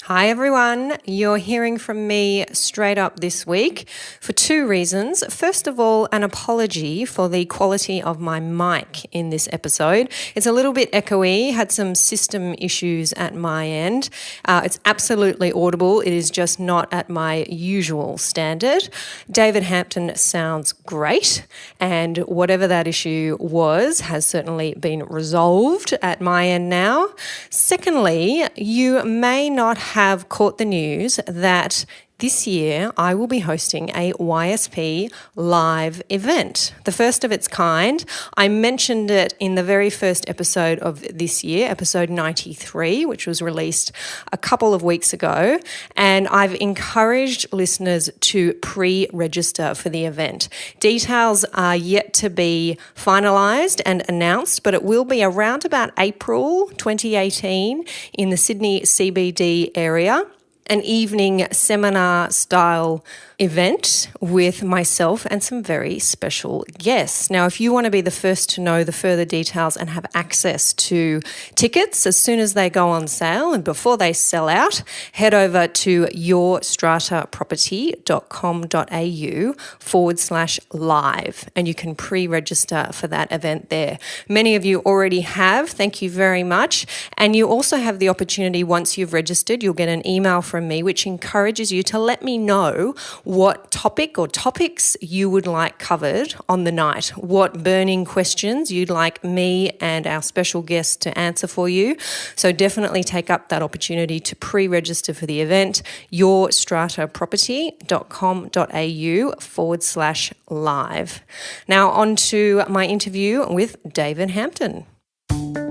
Hi everyone, you're hearing from me straight up this week for two reasons. First of all, an apology for the quality of my mic in this episode. It's a little bit echoey, had some system issues at my end. It's absolutely audible, it is just not at my usual standard. David Hampton sounds great, and whatever that issue was has certainly been resolved at my end now. Secondly, you may not have caught the news that this year I will be hosting a YSP live event, the first of its kind. I mentioned it in the very first episode of this year, episode 93, which was released a couple of weeks ago, and I've encouraged listeners to pre-register for the event. Details are yet to be finalised and announced, but it will be around about April 2018 in the Sydney CBD area. An evening seminar-style event with myself and some very special guests. Now, if you want to be the first to know the further details and have access to tickets as soon as they go on sale and before they sell out, head over to yourstrataproperty.com.au/live and you can pre-register for that event there. Many of you already have. Thank you very much. And you also have the opportunity, once you've registered, you'll get an email from me which encourages you to let me know what topic or topics you would like covered on the night, what burning questions you'd like me and our special guests to answer for you. So definitely take up that opportunity to pre-register for the event, yourstrataproperty.com.au/live. Now on to my interview with David Hampton.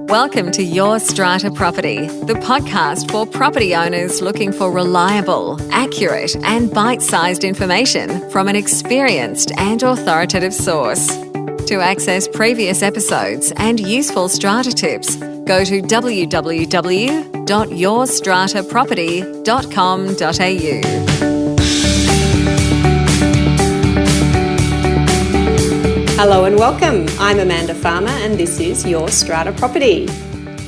Welcome to Your Strata Property, the podcast for property owners looking for reliable, accurate, and bite-sized information from an experienced and authoritative source. To access previous episodes and useful strata tips, go to www.yourstrataproperty.com.au. Hello and welcome. I'm Amanda Farmer and this is Your Strata Property.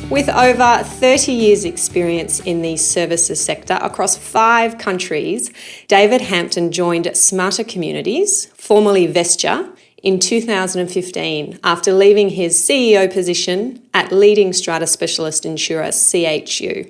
With over 30 years experience in the services sector across 5 countries, David Hampton joined Smarter Communities, formerly Vesture, in 2015 after leaving his CEO position at leading strata specialist insurer CHU.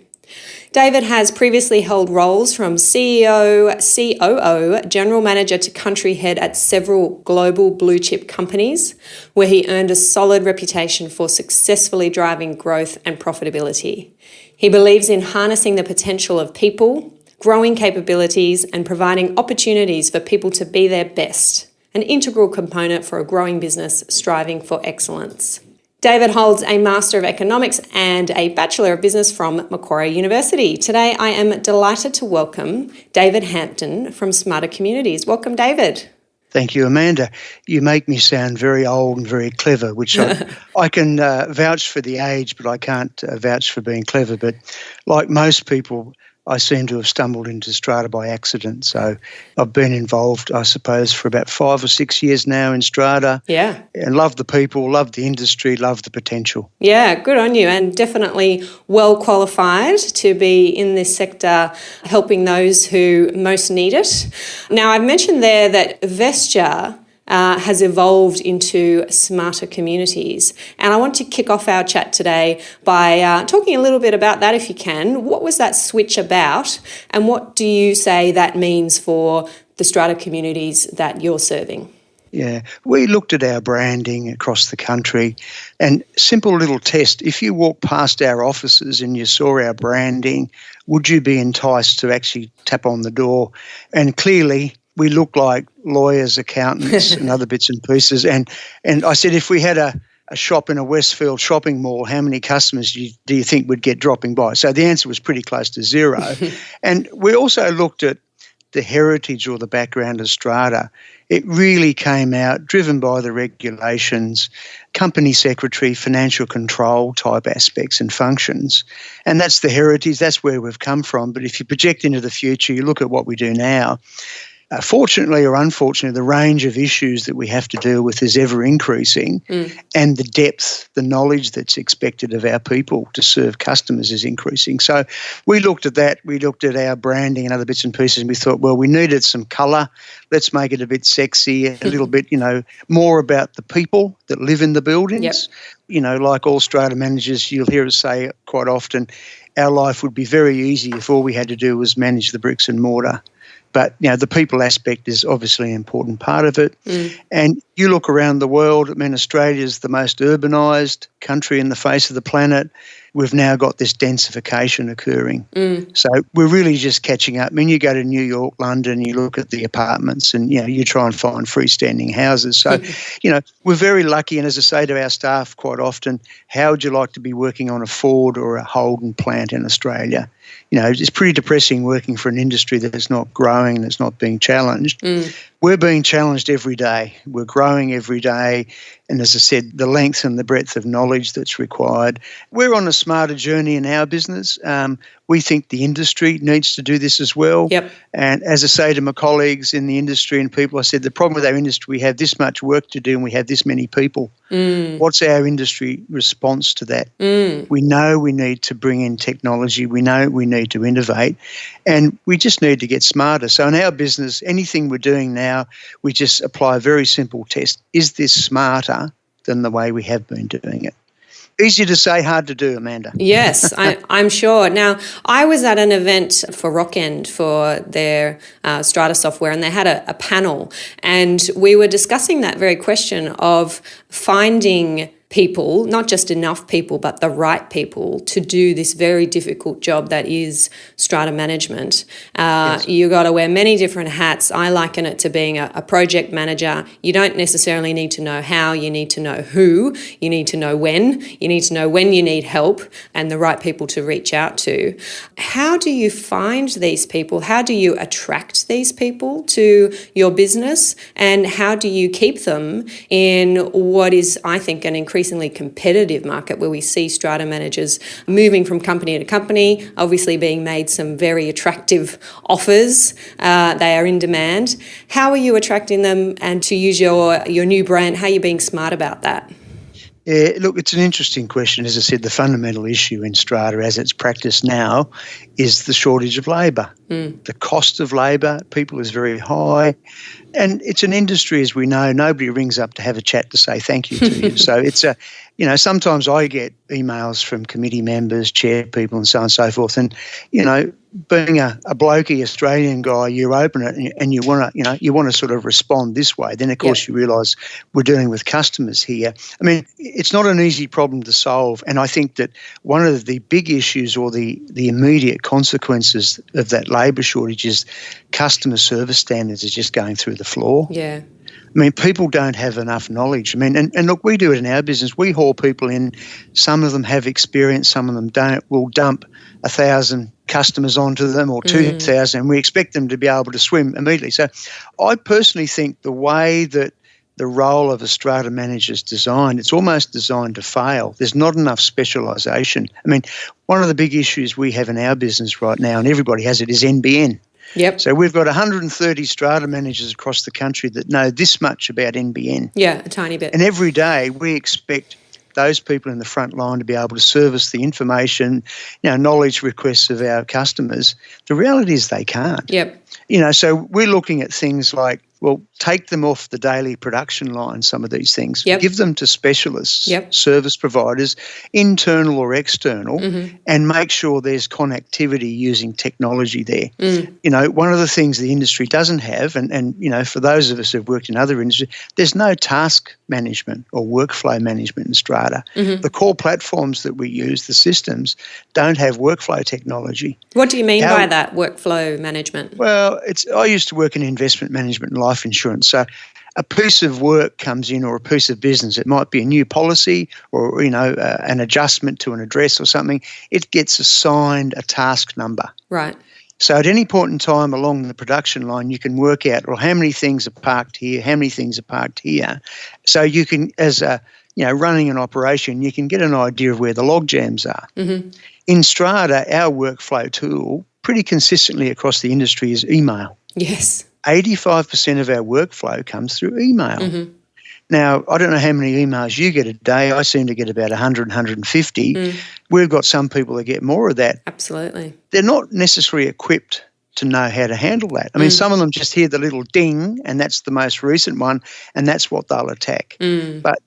David has previously held roles from CEO, COO, General Manager to Country Head at several global blue chip companies, where he earned a solid reputation for successfully driving growth and profitability. He believes in harnessing the potential of people, growing capabilities, and providing opportunities for people to be their best, an integral component for a growing business striving for excellence. David holds a Master of Economics and a Bachelor of Business from Macquarie University. Today, I am delighted to welcome David Hampton from Smarter Communities. Welcome, David. Thank you, Amanda. You make me sound very old and very clever, which I can vouch for the age, but I can't vouch for being clever. But like most people, I seem to have stumbled into strata by accident. So I've been involved, I suppose, for about 5 or 6 years now in strata. Yeah. And love the people, love the industry, love the potential. Yeah, good on you, and definitely well qualified to be in this sector helping those who most need it. Now, I've mentioned there that Vesture has evolved into Smarter Communities. And I want to kick off our chat today by talking a little bit about that, if you can. What was that switch about, and what do you say that means for the strata communities that you're serving? Yeah, we looked at our branding across the country, and simple little test, if you walk past our offices and you saw our branding, would you be enticed to actually tap on the door? And clearly we look like lawyers, accountants and other bits and pieces. And I said, if we had a shop in a Westfield shopping mall, how many customers do you think would get dropping by? So the answer was pretty close to 0. And we also looked at the heritage or the background of strata. It really came out driven by the regulations, company secretary, financial control type aspects and functions. And that's the heritage, that's where we've come from. But if you project into the future, you look at what we do now, Fortunately or unfortunately, the range of issues that we have to deal with is ever increasing, and the depth, the knowledge that's expected of our people to serve customers is increasing. So we looked at that. We looked at our branding and other bits and pieces, and we thought, well, we needed some colour. Let's make it a bit sexy, a little bit, more about the people that live in the buildings. Yep. Like all strata managers, you'll hear us say quite often, our life would be very easy if all we had to do was manage the bricks and mortar. But, the people aspect is obviously an important part of it. And you look around the world, Australia's the most urbanised country in the face of the planet. We've now got this densification occurring. So we're really just catching up. You go to New York, London, you look at the apartments and, you try and find freestanding houses. So, we're very lucky. And as I say to our staff quite often, how would you like to be working on a Ford or a Holden plant in Australia? It's pretty depressing working for an industry that's not growing, that's not being challenged. We're being challenged every day. We're growing every day. And as I said, the length and the breadth of knowledge that's required. We're on a smarter journey in our business. We think the industry needs to do this as well. Yep. And as I say to my colleagues in the industry and people, I said, the problem with our industry, we have this much work to do and we have this many people. What's our industry response to that? We know we need to bring in technology. We know we need to innovate. And we just need to get smarter. So in our business, anything we're doing now, we just apply a very simple test. Is this smarter than the way we have been doing it? Easy to say, hard to do, Amanda. Yes, I'm sure. Now, I was at an event for Rockend for their Strata software, and they had a panel, and we were discussing that very question of finding people, not just enough people, but the right people to do this very difficult job that is strata management. Yes. You got to wear many different hats. I liken it to being a project manager. You don't necessarily need to know how, you need to know who, you need to know when, you need to know when you need help and the right people to reach out to. How do you find these people? How do you attract these people to your business? And how do you keep them in what is, I think, an increasingly competitive market where we see strata managers moving from company to company, obviously being made some very attractive offers. They are in demand. How are you attracting them? And to use your new brand, how are you being smart about that? Yeah, look, it's an interesting question. As I said, the fundamental issue in strata as it's practiced now is the shortage of labour. The cost of labour, people, is very high. And it's an industry, as we know, nobody rings up to have a chat to say thank you to you. So it's sometimes I get emails from committee members, chair people and so on and so forth. And, being a blokey Australian guy, you open it and you want to sort of respond this way. Then, of course, you realise we're dealing with customers here. I mean, it's not an easy problem to solve. And I think that one of the big issues or the immediate consequences of that labour shortage is customer service standards are just going through the floor. Yeah. I mean, people don't have enough knowledge. I mean, and look, we do it in our business. We haul people in. Some of them have experience, some of them don't. We'll dump 1,000 customers onto them or 2,000, and we expect them to be able to swim immediately. So I personally think the way that the role of a strata manager is designed, it's almost designed to fail. There's not enough specialisation. I mean, one of the big issues we have in our business right now, and everybody has it, is NBN. Yep. So we've got 130 strata managers across the country that know this much about NBN. Yeah, a tiny bit. And every day we expect those people in the front line to be able to service the information, knowledge requests of our customers. The reality is they can't. Yep. So we're looking at things like, well, take them off the daily production line, some of these things. Yep. Give them to specialists, Yep. service providers, internal or external, and make sure there's connectivity using technology there. One of the things the industry doesn't have, and for those of us who've worked in other industries, there's no task management or workflow management in strata. The core platforms that we use, the systems, don't have workflow technology. What do you mean by that, workflow management? Well, I used to work in investment management and life insurance. So a piece of work comes in or a piece of business, it might be a new policy or, an adjustment to an address or something. It gets assigned a task number. Right. So at any point in time along the production line, you can work out, well, how many things are parked here, how many things are parked here. So you can, as running an operation, you can get an idea of where the log jams are. In Strata, our workflow tool, pretty consistently across the industry, is email. Yes. 85% of our workflow comes through email. Mm-hmm. Now, I don't know how many emails you get a day. I seem to get about 100, 150. We've got some people that get more of that. Absolutely. They're not necessarily equipped to know how to handle that. I mean, some of them just hear the little ding, and that's the most recent one, and that's what they'll attack. But,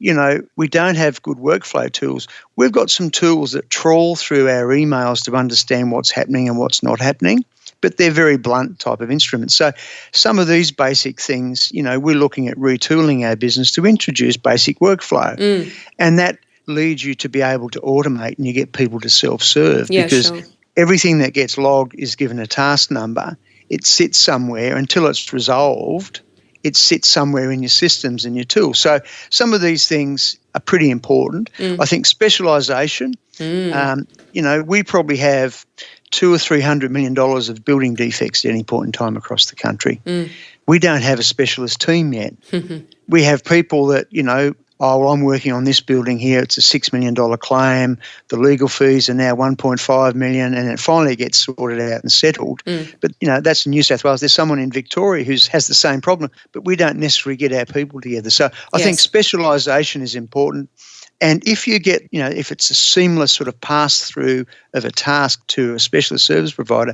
we don't have good workflow tools. We've got some tools that trawl through our emails to understand what's happening and what's not happening, but they're very blunt type of instruments. So some of these basic things, we're looking at retooling our business to introduce basic workflow. And that leads you to be able to automate, and you get people to self-serve because everything that gets logged is given a task number. It sits somewhere until it's resolved. It sits somewhere in your systems and your tools. So some of these things are pretty important. I think specialisation, we probably have $200 or $300 million of building defects at any point in time across the country. We don't have a specialist team yet. We have people that, I'm working on this building here. It's a $6 million claim. The legal fees are now $1.5 million, and it finally gets sorted out and settled. But, that's in New South Wales. There's someone in Victoria who has the same problem, but we don't necessarily get our people together. So I think specialisation is important. And if you get, if it's a seamless sort of pass-through of a task to a specialist service provider,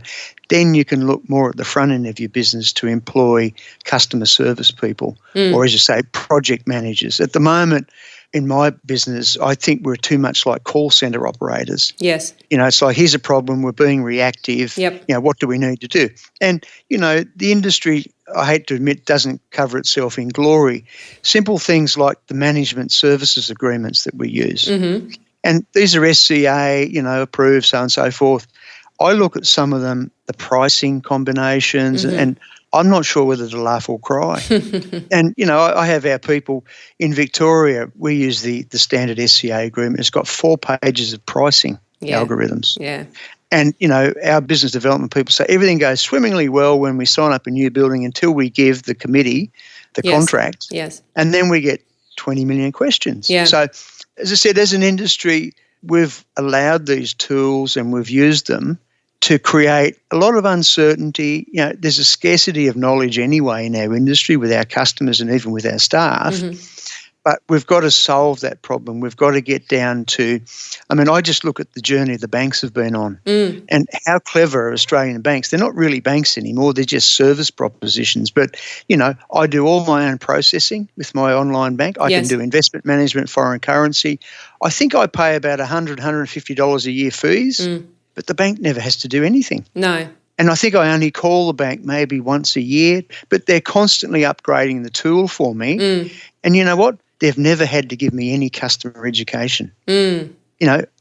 then you can look more at the front end of your business to employ customer service people or, as you say, project managers. At the moment, in my business, I think we're too much like call centre operators. Yes. It's like, here's a problem, we're being reactive. Yep. What do we need to do? And, the industry, I hate to admit, doesn't cover itself in glory. Simple things like the management services agreements that we use. And these are SCA, approved, so on and so forth. I look at some of them, the pricing combinations, and I'm not sure whether to laugh or cry. And, I have our people in Victoria, we use the standard SCA agreement. It's got 4 pages of pricing algorithms. Yeah. And, our business development people say everything goes swimmingly well when we sign up a new building until we give the committee the contract. Yes. And then we get 20 million questions. Yeah. So, as I said, as an industry, we've allowed these tools and we've used them to create a lot of uncertainty. There's a scarcity of knowledge anyway in our industry with our customers and even with our staff. But we've got to solve that problem. We've got to get down to, I just look at the journey the banks have been on and how clever are Australian banks. They're not really banks anymore. They're just service propositions. But, I do all my own processing with my online bank. I can do investment management, foreign currency. I think I pay about $100, $150 a year fees, but the bank never has to do anything. No. And I think I only call the bank maybe once a year, but they're constantly upgrading the tool for me. And you know what? They've never had to give me any customer education. The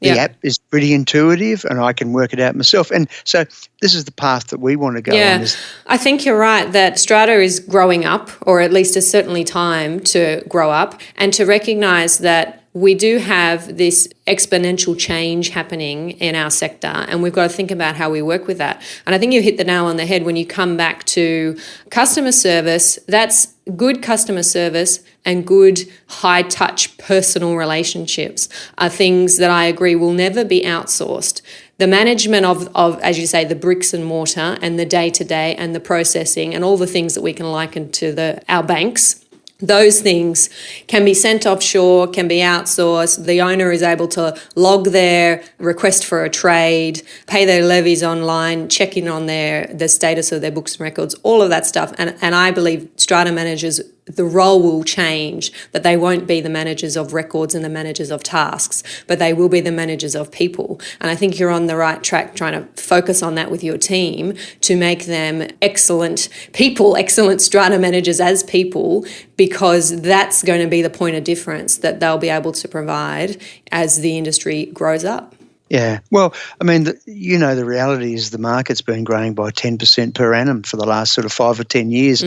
app is pretty intuitive and I can work it out myself. And so this is the path that we want to go on. I think you're right that Strata is growing up, or at least it's certainly time to grow up and to recognise that we do have this exponential change happening in our sector, and we've got to think about how we work with that. And I think you hit the nail on the head when you come back to customer service. That's good customer service and good high-touch personal relationships are things that I agree will never be outsourced. The management of, as you say, the bricks and mortar and the day-to-day and the processing and all the things that we can liken to our banks, those things can be sent offshore, can be outsourced. The owner is able to log their request for a trade, pay their levies online, check in on the status of their books and records, all of that stuff. And I believe strata managers, the role will change, that they won't be the managers of records and the managers of tasks, but they will be the managers of people. And I think you're on the right track trying to focus on that with your team to make them excellent people, excellent strata managers as people, because that's going to be the point of difference that they'll be able to provide as the industry grows up. Yeah. Well, the reality is the market's been growing by 10% per annum for the last sort of 5 or 10 years.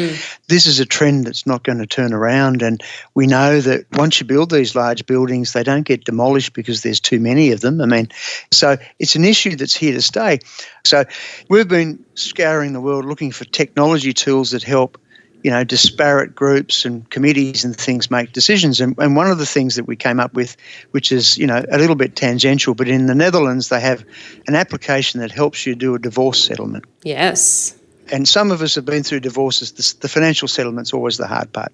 This is a trend that's not going to turn around. And we know that once you build these large buildings, they don't get demolished because there's too many of them. So it's an issue that's here to stay. So we've been scouring the world looking for technology tools that help disparate groups and committees and things make decisions. And one of the things that we came up with, which is, a little bit tangential, but in the Netherlands, they have an application that helps you do a divorce settlement. Yes. And some of us have been through divorces. The financial settlement's always the hard part.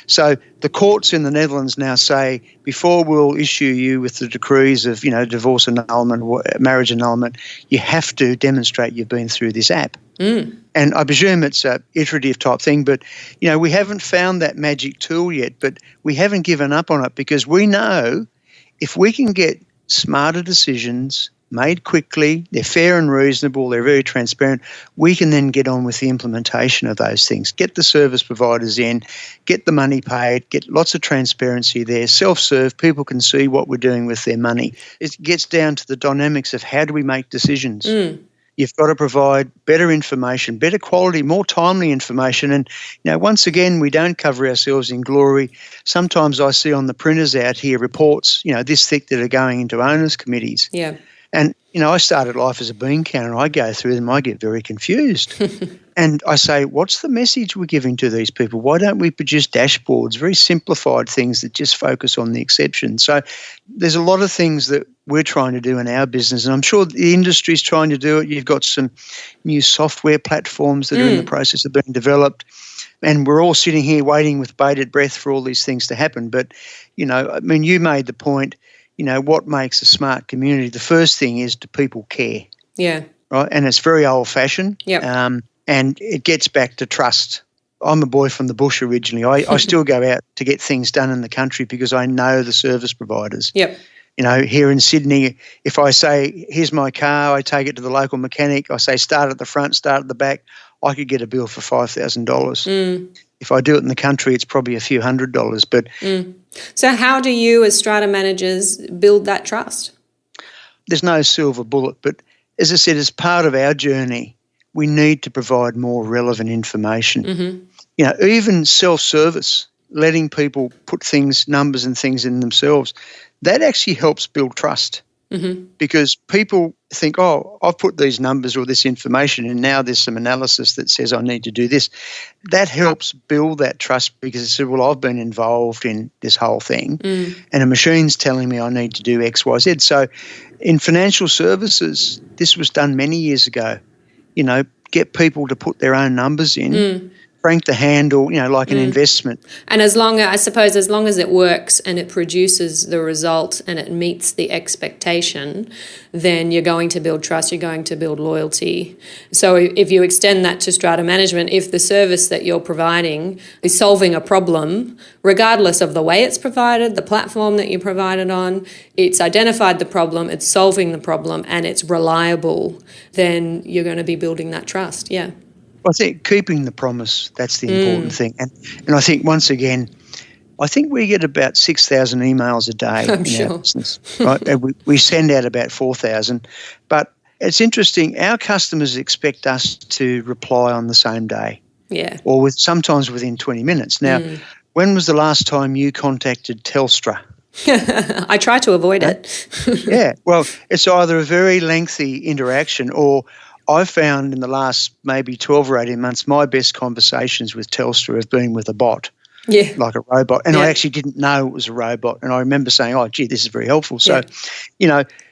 So the courts in the Netherlands now say, before we'll issue you with the decrees of, divorce annulment or marriage annulment, you have to demonstrate you've been through this app. And I presume it's a iterative type thing, but, we haven't found that magic tool yet, but we haven't given up on it because we know if we can get smarter decisions made quickly, they're fair and reasonable, they're very transparent, we can then get on with the implementation of those things. Get the service providers in, get the money paid, get lots of transparency there, self-serve, people can see what we're doing with their money. It gets down to the dynamics of how do we make decisions. You've got to provide better information, better quality, more timely information. And, once again, we don't cover ourselves in glory. Sometimes I see on the printers out here reports, this thick that are going into owners' committees. Yeah. And, I started life as a bean counter. I go through them, I get very confused. And I say, what's the message we're giving to these people? Why don't we produce dashboards, very simplified things that just focus on the exception? So there's a lot of things that we're trying to do in our business, and I'm sure the industry's trying to do it. You've got some new software platforms that are in the process of being developed, and we're all sitting here waiting with bated breath for all these things to happen. But, you made the point, what makes a smart community? The first thing is, do people care? Yeah. Right? And it's very old-fashioned. Yep. And it gets back to trust. I'm a boy from the bush originally. I still go out to get things done in the country because I know the service providers. Yep. Here in Sydney, if I say, here's my car, I take it to the local mechanic, I say start at the front, start at the back, I could get a bill for $5,000. If I do it in the country, it's probably a few $100s. But So how do you as strata managers build that trust? There's no silver bullet. But as I said, as part of our journey, we need to provide more relevant information. Even self-service, letting people put numbers and things in themselves, that actually helps build trust. Because people think, oh, I've put these numbers or this information and now there's some analysis that says I need to do this. That helps build that trust because it said, well, I've been involved in this whole thing and a machine's telling me I need to do X, Y, Z. So in financial services, this was done many years ago. Get people to put their own numbers in, frank the handle, like an investment. And as long as it works and it produces the result and it meets the expectation, then you're going to build trust, you're going to build loyalty. So if you extend that to strata management, if the service that you're providing is solving a problem, regardless of the way it's provided, the platform that you provide it on, it's identified the problem, it's solving the problem, and it's reliable, then you're going to be building that trust. Yeah. I think keeping the promise, that's the important thing. And I think, once again, we get about 6,000 emails a day our business, right? And we send out about 4,000. But it's interesting, our customers expect us to reply on the same day. Yeah. Or sometimes within 20 minutes. Now, when was the last time you contacted Telstra? I try to avoid it. Yeah. Well, it's either a very lengthy interaction or I've found in the last maybe 12 or 18 months, my best conversations with Telstra have been with a bot, like a robot. And I actually didn't know it was a robot. And I remember saying, oh, gee, this is very helpful. So,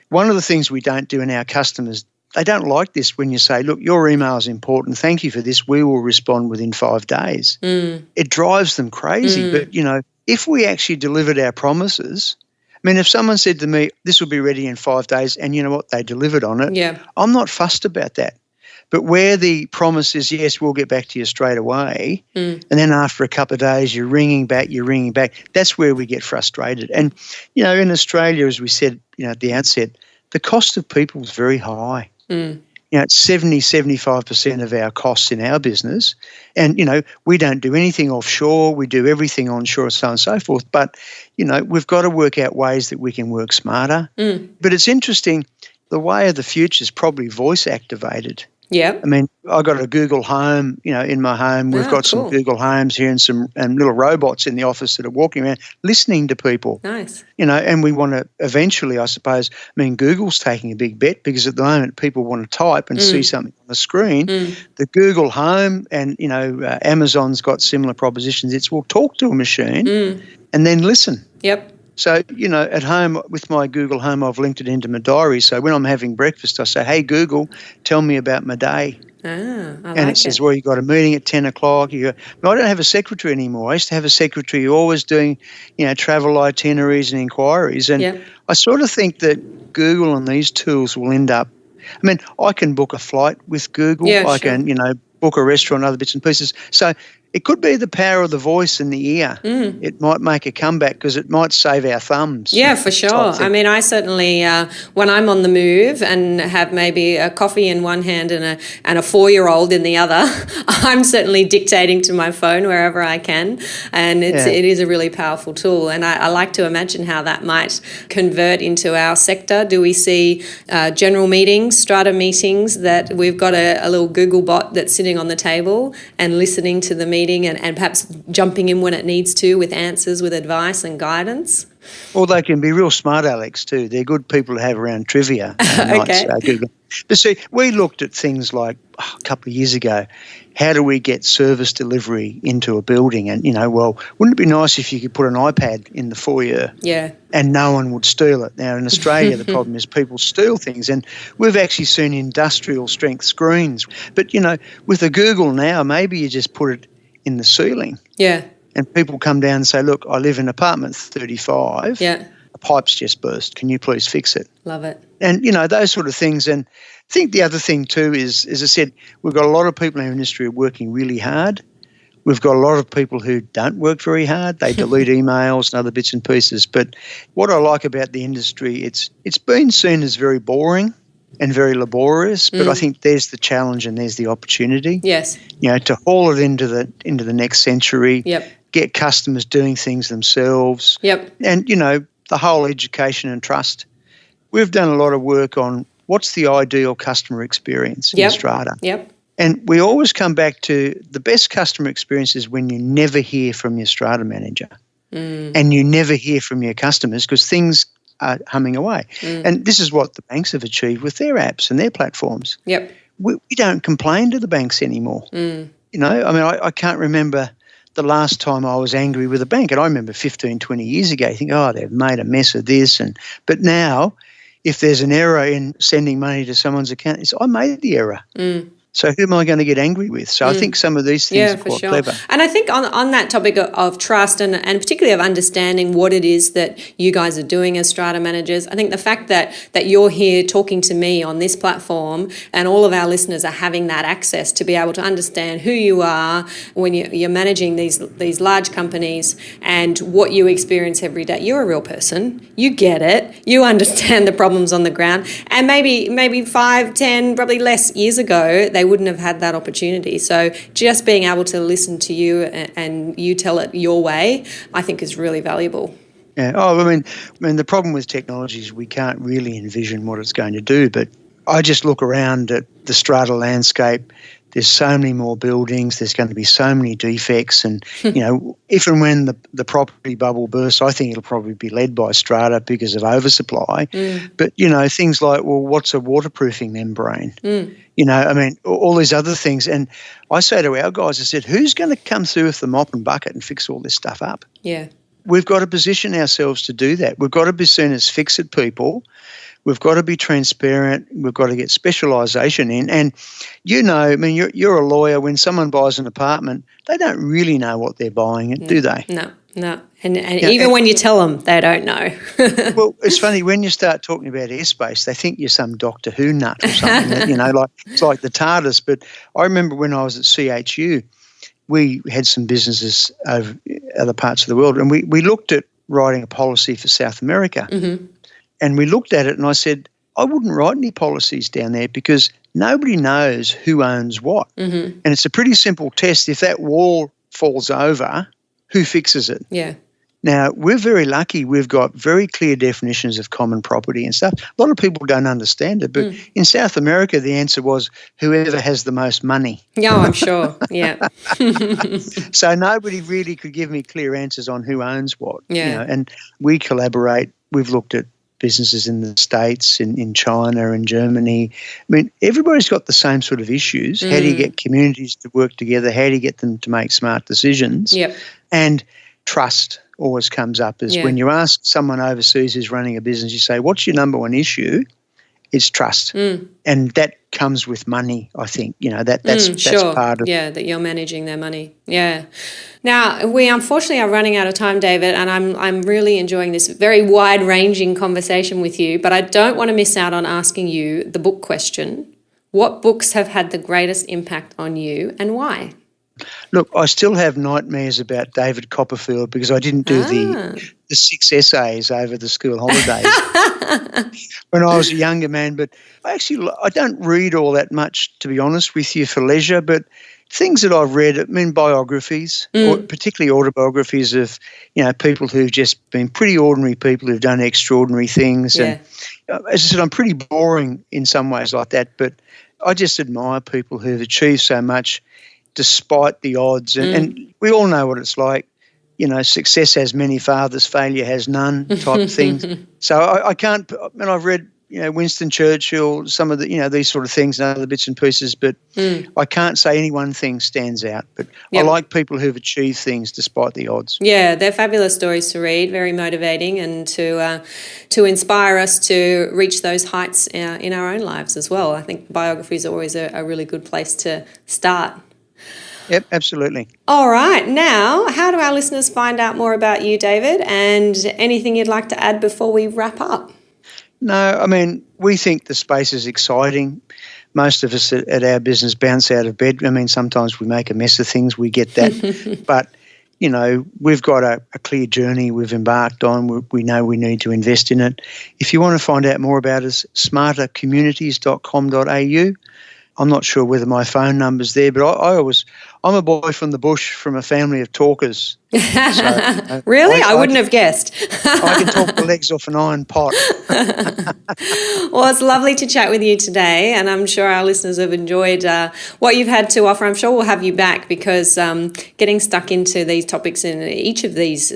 one of the things we don't do in our customers, they don't like this when you say, look, your email is important. Thank you for this. We will respond within 5 days. It drives them crazy. But, if we actually delivered our promises, if someone said to me, this will be ready in 5 days, and you know what, they delivered on it, I'm not fussed about that. But where the promise is, yes, we'll get back to you straight away, and then after a couple of days you're ringing back, that's where we get frustrated. And, in Australia, as we said at the outset, the cost of people is very high. It's 75% of our costs in our business. And, we don't do anything offshore. We do everything onshore, so on and so forth. But, we've got to work out ways that we can work smarter. But it's interesting, the way of the future is probably voice activated. Yeah. I got a Google Home, in my home. We've got some Google Homes here and some little robots in the office that are walking around listening to people. Nice. And we want to eventually, I suppose, Google's taking a big bet because at the moment people want to type and see something on the screen. The Google Home and, Amazon's got similar propositions. It's, well, talk to a machine and then listen. Yep. So, at home with my Google Home, I've linked it into my diary. So when I'm having breakfast, I say, hey, Google, tell me about my day. And it says, well, you got a meeting at 10 o'clock. No, I don't have a secretary anymore. I used to have a secretary always doing, travel itineraries and inquiries. And I sort of think that Google and these tools will end up, I can book a flight with Google. I can, book a restaurant, other bits and pieces. So it could be the power of the voice and the ear. It might make a comeback because it might save our thumbs. Yeah, for sure. I certainly, when I'm on the move and have maybe a coffee in one hand and a 4-year-old in the other, I'm certainly dictating to my phone wherever I can. And it is a really powerful tool. And I like to imagine how that might convert into our sector. Do we see general meetings, strata meetings, that we've got a little Google bot that's sitting on the table and listening to the meeting and perhaps jumping in when it needs to with answers, with advice and guidance? Well, they can be real smart, Alex, too. They're good people to have around trivia. Okay. Google. But see, we looked at things like a couple of years ago, how do we get service delivery into a building? And, wouldn't it be nice if you could put an iPad in the foyer and no one would steal it? Now, in Australia, the problem is people steal things, and we've actually seen industrial strength screens. But, with a Google now, maybe you just put it in the ceiling. Yeah. And people come down and say, look, I live in apartment 35. Yeah. A pipe's just burst. Can you please fix it? Love it. And, those sort of things. And I think the other thing too is, as I said, we've got a lot of people in our industry working really hard. We've got a lot of people who don't work very hard. They delete emails and other bits and pieces. But what I like about the industry, it's been seen as very boring and very laborious, but I think there's the challenge and there's the opportunity. Yes. To haul it into the next century. Yep. Get customers doing things themselves. Yep. And, the whole education and trust. We've done a lot of work on what's the ideal customer experience in Strata. Yep. And we always come back to the best customer experience is when you never hear from your Strata manager and you never hear from your customers because things are humming away. And this is what the banks have achieved with their apps and their platforms. Yep. We don't complain to the banks anymore. I can't remember the last time I was angry with a bank. And I remember 15, 20 years ago, you think, they've made a mess of this. But now, if there's an error in sending money to someone's account, it's, I made the error. So who am I going to get angry with? So I think some of these things are quite clever. And I think on that topic of trust and particularly of understanding what it is that you guys are doing as strata managers, I think the fact that you're here talking to me on this platform and all of our listeners are having that access to be able to understand who you are when you're managing these large companies and what you experience every day. You're a real person. You get it. You understand the problems on the ground. And maybe 5, 10, probably less years ago, they wouldn't have had that opportunity. So just being able to listen to you and you tell it your way, I think is really valuable. Yeah. I mean, the problem with technology is we can't really envision what it's going to do. But I just look around at the strata landscape. There's so many more buildings. There's going to be so many defects. And, if and when the property bubble bursts, I think it'll probably be led by strata because of oversupply. But, things like, well, what's a waterproofing membrane? All these other things. And I say to our guys, I said, who's going to come through with the mop and bucket and fix all this stuff up? Yeah. We've got to position ourselves to do that. We've got to be seen as fix-it people. We've got to be transparent. We've got to get specialisation in. And, you're a lawyer. When someone buys an apartment, they don't really know what they're buying, do they? No. And even when you tell them, they don't know. Well, it's funny, when you start talking about airspace, they think you're some Doctor Who nut or something, it's like the TARDIS. But I remember when I was at CHU, we had some businesses over other parts of the world, and we looked at writing a policy for South America. And we looked at it and I said, I wouldn't write any policies down there because nobody knows who owns what. And it's a pretty simple test. If that wall falls over, who fixes it? Yeah. Now, we're very lucky. We've got very clear definitions of common property and stuff. A lot of people don't understand it, but in South America, the answer was whoever has the most money. Yeah, I'm sure. Yeah. So nobody really could give me clear answers on who owns what. Yeah. And we collaborate. We've looked at businesses in the States, in China, in Germany. Everybody's got the same sort of issues. How do you get communities to work together? How do you get them to make smart decisions? Yep. And trust. always comes up is Yeah. when you ask someone overseas who's running a business, you say, what's your number one issue? It's trust. And that comes with money, I think. That's Sure. part of Yeah, that you're managing their money. Yeah. Now, we unfortunately are running out of time, David, and I'm really enjoying this very wide-ranging conversation with you, but I don't want to miss out on asking you the book question. What books have had the greatest impact on you and why? Look, I still have nightmares about David Copperfield because I didn't do the 6 essays over the school holidays when I was a younger man. But I don't read all that much, to be honest with you, for leisure. But things that I've read, biographies, or particularly autobiographies of, people who've just been pretty ordinary people who've done extraordinary things. Yeah. And as I said, I'm pretty boring in some ways like that, but I just admire people who've achieved so much despite the odds. And we all know what it's like. Success has many fathers, failure has none type of things. So I can't, and I've read, Winston Churchill, some of the, these sort of things and other bits and pieces, but I can't say any one thing stands out. But I like people who've achieved things despite the odds. Yeah, they're fabulous stories to read, very motivating, and to inspire us to reach those heights in our own lives as well. I think biographies are always a really good place to start. Yep, absolutely. All right. Now, how do our listeners find out more about you, David, and anything you'd like to add before we wrap up? No, we think the space is exciting. Most of us at our business bounce out of bed. Sometimes we make a mess of things. We get that. But, we've got a clear journey we've embarked on. We know we need to invest in it. If you want to find out more about us, smartercommunities.com.au. I'm not sure whether my phone number's there, but I'm a boy from the bush from a family of talkers. So, really? I wouldn't have guessed. I can talk the legs off an iron pot. Well, it's lovely to chat with you today, and I'm sure our listeners have enjoyed what you've had to offer. I'm sure we'll have you back because getting stuck into these topics in each of these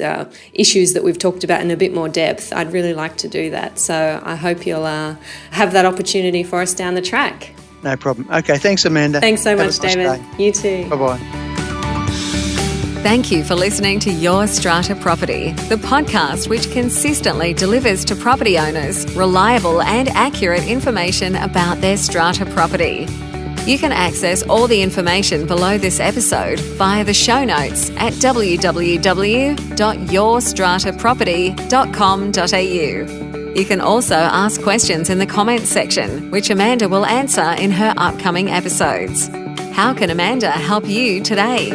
issues that we've talked about in a bit more depth, I'd really like to do that. So I hope you'll have that opportunity for us down the track. No problem. Okay, thanks, Amanda. Thanks so much, Have a nice David. day. You too. Bye-bye. Thank you for listening to Your Strata Property, the podcast which consistently delivers to property owners reliable and accurate information about their strata property. You can access all the information below this episode via the show notes at www.yourstrataproperty.com.au. You can also ask questions in the comments section, which Amanda will answer in her upcoming episodes. How can Amanda help you today?